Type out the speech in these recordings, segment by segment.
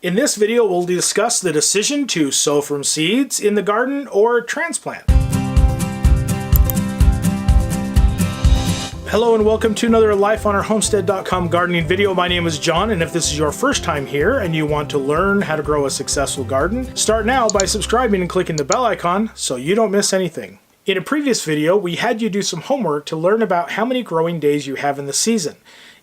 In this video, we'll discuss the decision to sow from seeds in the garden or transplant. Hello and welcome to another LifeOnOurHomestead.com gardening video. My name is John, and if this is your first time here and you want to learn how to grow a successful garden, start now by subscribing and clicking the bell icon so you don't miss anything. In a previous video, we had you do some homework to learn about how many growing days you have in the season.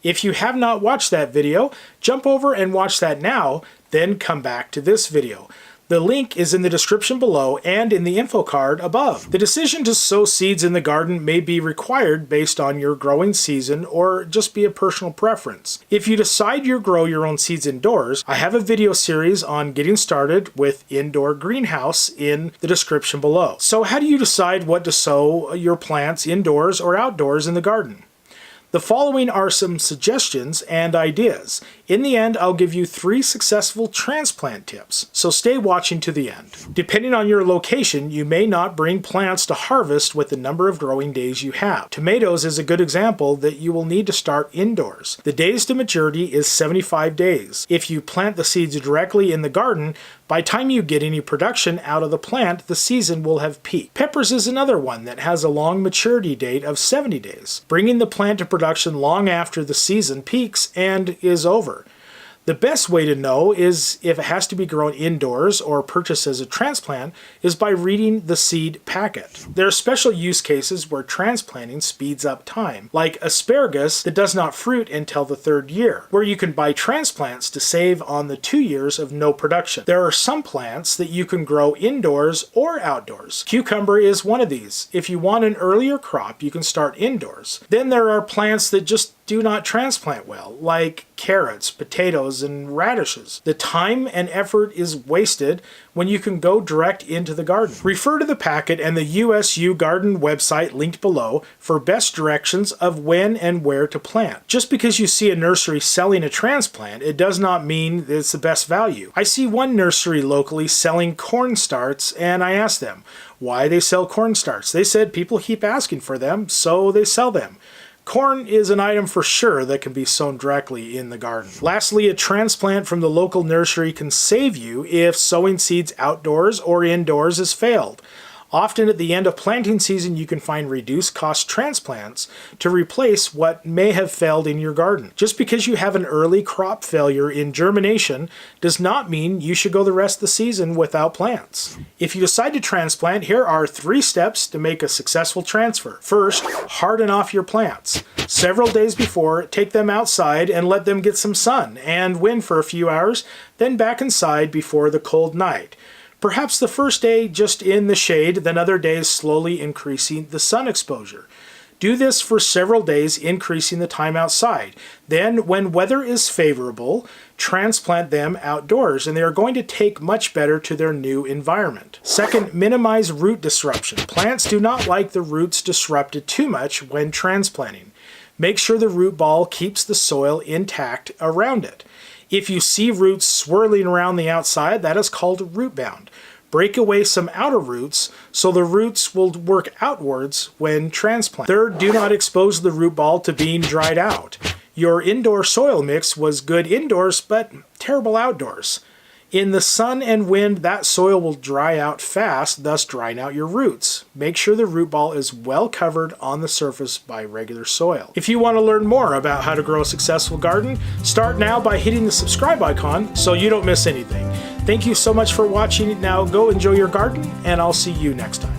If you have not watched that video, jump over and watch that now, then come back to this video. The link is in the description below and in the info card above. The decision to sow seeds in the garden may be required based on your growing season or just be a personal preference. If you decide you grow your own seeds indoors, I have a video series on getting started with indoor greenhouse in the description below. So how do you decide what to sow your plants indoors or outdoors in the garden? The following are some suggestions and ideas. In the end, I'll give you 3 successful transplant tips, so stay watching to the end. Depending on your location, you may not bring plants to harvest with the number of growing days you have. Tomatoes is a good example that you will need to start indoors. The days to maturity is 75 days. If you plant the seeds directly in the garden, by the time you get any production out of the plant, the season will have peaked. Peppers is another one that has a long maturity date of 70 days, bringing the plant to production long after the season peaks and is over. The best way to know is if it has to be grown indoors or purchased as a transplant is by reading the seed packet. There are special use cases where transplanting speeds up time, like asparagus that does not fruit until the 3rd year, where you can buy transplants to save on the 2 years of no production. There are some plants that you can grow indoors or outdoors. Cucumber is one of these. If you want an earlier crop, you can start indoors. Then there are plants that just do not transplant well, like carrots, potatoes, and radishes. The time and effort is wasted when you can go direct into the garden. Refer to the packet and the USU garden website linked below for best directions of when and where to plant. Just because you see a nursery selling a transplant, it does not mean that it's the best value. I see one nursery locally selling corn starts, and I asked them why they sell corn starts. They said people keep asking for them, so they sell them. Corn is an item for sure that can be sown directly in the garden. Lastly, a transplant from the local nursery can save you if sowing seeds outdoors or indoors has failed. Often at the end of planting season, you can find reduced cost transplants to replace what may have failed in your garden. Just because you have an early crop failure in germination does not mean you should go the rest of the season without plants. If you decide to transplant, here are 3 steps to make a successful transfer. First, harden off your plants. Several days before, take them outside and let them get some sun and wind for a few hours, then back inside before the cold night. Perhaps the first day just in the shade, then other days slowly increasing the sun exposure. Do this for several days, increasing the time outside. Then, when weather is favorable, transplant them outdoors, and they are going to take much better to their new environment. Second, minimize root disruption. Plants do not like the roots disrupted too much when transplanting. Make sure the root ball keeps the soil intact around it. If you see roots swirling around the outside, that is called root bound. Break away some outer roots so the roots will work outwards when transplanted. Third, do not expose the root ball to being dried out. Your indoor soil mix was good indoors, but terrible outdoors. In the sun and wind, that soil will dry out fast, thus drying out your roots. Make sure the root ball is well covered on the surface by regular soil. If you want to learn more about how to grow a successful garden, start now by hitting the subscribe icon so you don't miss anything. Thank you so much for watching. Now go enjoy your garden, and I'll see you next time.